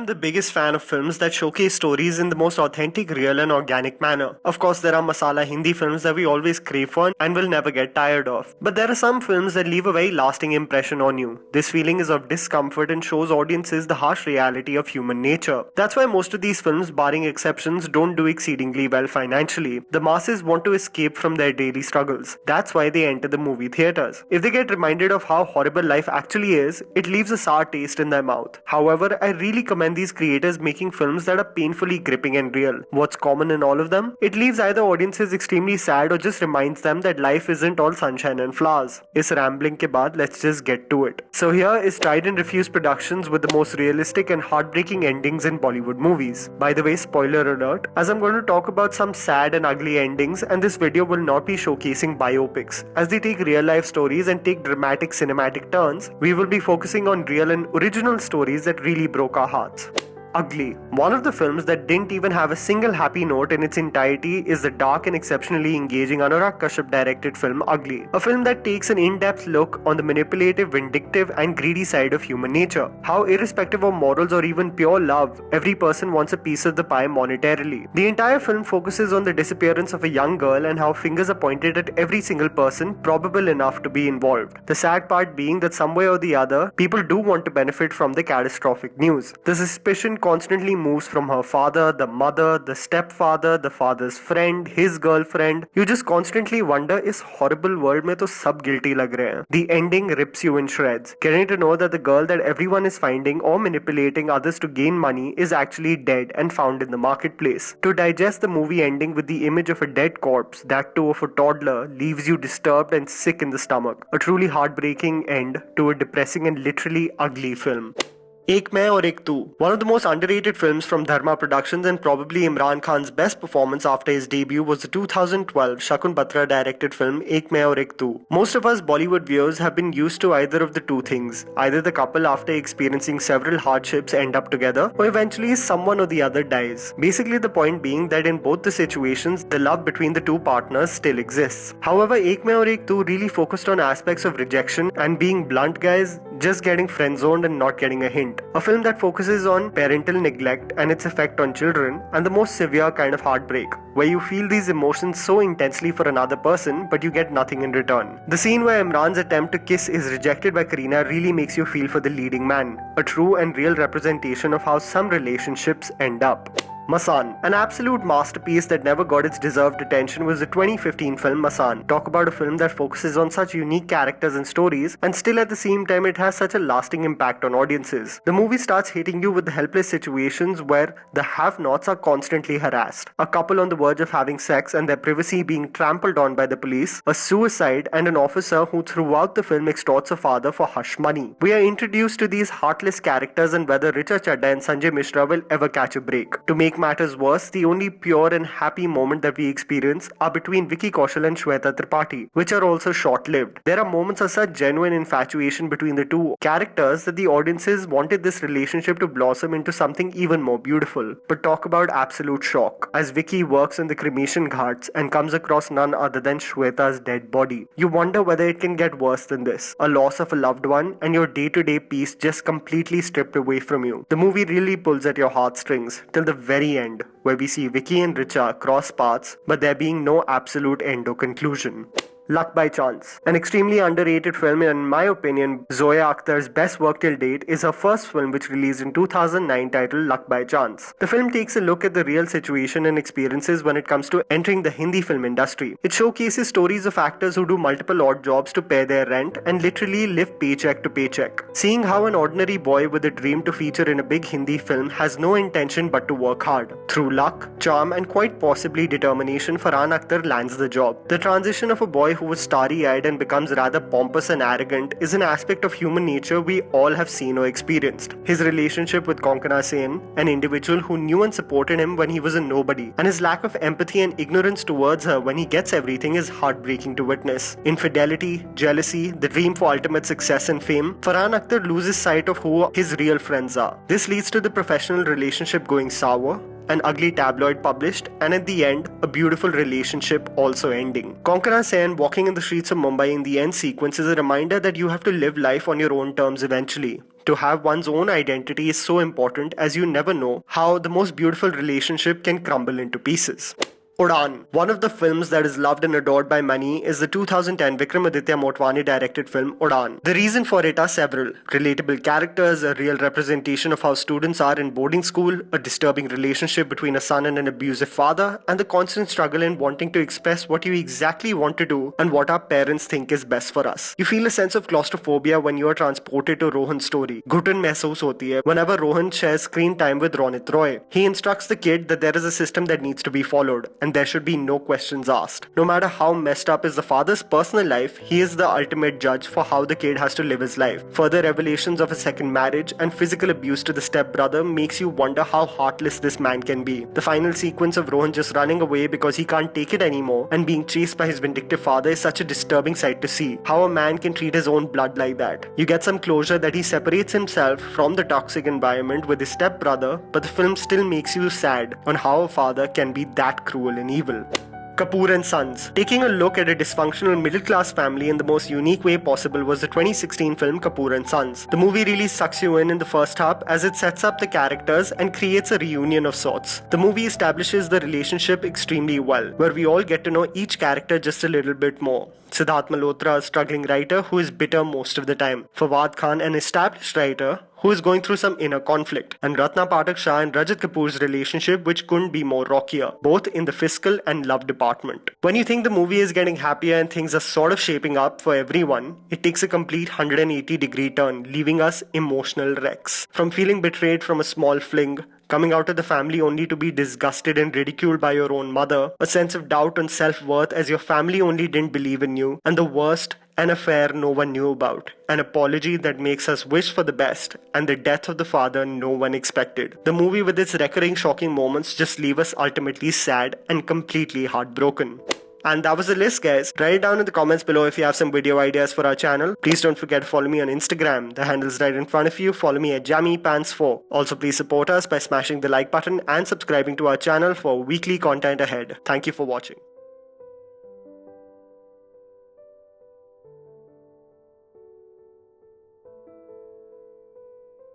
am the biggest fan of films that showcase stories in the most authentic, real and organic manner. Of course, there are masala Hindi films that we always crave for and will never get tired of. But there are some films that leave a very lasting impression on you. This feeling is of discomfort and shows audiences the harsh reality of human nature. That's why most of these films, barring exceptions, don't do exceedingly well financially. The masses want to escape from their daily struggles. That's why they enter the movie theaters. If they get reminded of how horrible life actually is, it leaves a sour taste in their mouth. However, I really commend these creators making films that are painfully gripping and real. What's common in all of them? It leaves either audiences extremely sad or just reminds them that life isn't all sunshine and flowers. Is rambling ke baad, let's just get to it. So here is Tried and Refused Productions with the most realistic and heartbreaking endings in Bollywood movies. By the way, spoiler alert, as I'm going to talk about some sad and ugly endings, and this video will not be showcasing biopics. As they take real life stories and take dramatic cinematic turns, we will be focusing on real and original stories that really broke our hearts. Ugly. One of the films that didn't even have a single happy note in its entirety is the dark and exceptionally engaging Anurag Kashyap directed film Ugly. A film that takes an in-depth look on the manipulative, vindictive and greedy side of human nature. How irrespective of morals or even pure love, every person wants a piece of the pie monetarily. The entire film focuses on the disappearance of a young girl and how fingers are pointed at every single person probable enough to be involved. The sad part being that some way or the other, people do want to benefit from the catastrophic news. The suspicion constantly moves from her father, the mother, the stepfather, the father's friend, his girlfriend. You just constantly wonder, is horrible world mein to sab guilty lag rahe hain? The ending rips you in shreds. Getting to know that the girl that everyone is finding or manipulating others to gain money is actually dead and found in the marketplace. To digest the movie ending with the image of a dead corpse, that too of a toddler, leaves you disturbed and sick in the stomach. A truly heartbreaking end to a depressing and literally ugly film. Ek Main Aur Ek Tu, one of the most underrated films from Dharma Productions and probably Imran Khan's best performance after his debut was the 2012 Shakun Batra directed film Ek Main Aur Ek Tu. Most of us Bollywood viewers have been used to either of the two things. Either the couple after experiencing several hardships end up together, or eventually someone or the other dies. Basically the point being that in both the situations, the love between the two partners still exists. However, Ek Main Aur Ek Tu really focused on aspects of rejection and, being blunt guys, just getting friend-zoned and not getting a hint. A film that focuses on parental neglect and its effect on children, and the most severe kind of heartbreak, where you feel these emotions so intensely for another person but you get nothing in return. The scene where Imran's attempt to kiss is rejected by Kareena really makes you feel for the leading man, a true and real representation of how some relationships end up. MASAAN. An absolute masterpiece that never got its deserved attention was the 2015 film MASAAN. Talk about a film that focuses on such unique characters and stories, and still at the same time it has such a lasting impact on audiences. The movie starts hitting you with the helpless situations where the have-nots are constantly harassed. A couple on the verge of having sex and their privacy being trampled on by the police, a suicide, and an officer who throughout the film extorts a father for hush money. We are introduced to these heartless characters and whether Richa Chadda and Sanjay Mishra will ever catch a break. To make matters worse, the only pure and happy moment that we experience are between Vicky Kaushal and Shweta Tripathi, which are also short-lived. There are moments of such genuine infatuation between the two characters that the audiences wanted this relationship to blossom into something even more beautiful. But talk about absolute shock as Vicky works in the cremation ghats and comes across none other than Shweta's dead body. You wonder whether it can get worse than this. A loss of a loved one and your day-to-day peace just completely stripped away from you. The movie really pulls at your heartstrings till the very end, where we see Vicky and Richa cross paths, but there being no absolute end or conclusion. Luck by Chance. An extremely underrated film, and in my opinion, Zoya Akhtar's best work till date, is her first film which released in 2009 titled Luck by Chance. The film takes a look at the real situation and experiences when it comes to entering the Hindi film industry. It showcases stories of actors who do multiple odd jobs to pay their rent and literally live paycheck to paycheck. Seeing how an ordinary boy with a dream to feature in a big Hindi film has no intention but to work hard. Through luck, charm and quite possibly determination, Farhan Akhtar lands the job. The transition of a boy who was starry-eyed and becomes rather pompous and arrogant is an aspect of human nature we all have seen or experienced. His relationship with Konkana Sen, an individual who knew and supported him when he was a nobody, and his lack of empathy and ignorance towards her when he gets everything is heartbreaking to witness. Infidelity, jealousy, the dream for ultimate success and fame, Farhan Akhtar loses sight of who his real friends are. This leads to the professional relationship going sour, an ugly tabloid published, and at the end, a beautiful relationship also ending. Konkona Sen walking in the streets of Mumbai in the end sequence is a reminder that you have to live life on your own terms eventually. To have one's own identity is so important, as you never know how the most beautiful relationship can crumble into pieces. UDAAN. One of the films that is loved and adored by many is the 2010 Vikramaditya Motwani directed film UDAAN. The reason for it are several. Relatable characters, a real representation of how students are in boarding school, a disturbing relationship between a son and an abusive father, and the constant struggle in wanting to express what you exactly want to do and what our parents think is best for us. You feel a sense of claustrophobia when you are transported to Rohan's story. Ghutn mehsoos hoti hai whenever Rohan shares screen time with Ronit Roy. He instructs the kid that there is a system that needs to be followed, and there should be no questions asked. No matter how messed up is the father's personal life, he is the ultimate judge for how the kid has to live his life. Further revelations of a second marriage and physical abuse to the stepbrother makes you wonder how heartless this man can be. The final sequence of Rohan just running away because he can't take it anymore and being chased by his vindictive father is such a disturbing sight to see. How a man can treat his own blood like that. You get some closure that he separates himself from the toxic environment with his stepbrother, but the film still makes you sad on how a father can be that cruel and evil. Kapoor and Sons. Taking a look at a dysfunctional middle-class family in the most unique way possible was the 2016 film Kapoor and Sons. The movie really sucks you in the first half as it sets up the characters and creates a reunion of sorts. The movie establishes the relationship extremely well, where we all get to know each character just a little bit more. Siddharth Malhotra, a struggling writer who is bitter most of the time. Fawad Khan, an established writer who is going through some inner conflict. And Ratna Pathak Shah and Rajat Kapoor's relationship, which couldn't be more rockier, both in the fiscal and love department. When you think the movie is getting happier and things are sort of shaping up for everyone, it takes a complete 180-degree turn, leaving us emotional wrecks. From feeling betrayed from a small fling, coming out of the family only to be disgusted and ridiculed by your own mother, a sense of doubt and self-worth as your family only didn't believe in you, and the worst, an affair no one knew about, an apology that makes us wish for the best, and the death of the father no one expected. The movie with its recurring shocking moments just leave us ultimately sad and completely heartbroken. And that was the list, guys. Write it down in the comments below if you have some video ideas for our channel. Please don't forget to follow me on Instagram. The handle is right in front of you. Follow me at JammyPants4. Also, please support us by smashing the like button and subscribing to our channel for weekly content ahead. Thank you for watching.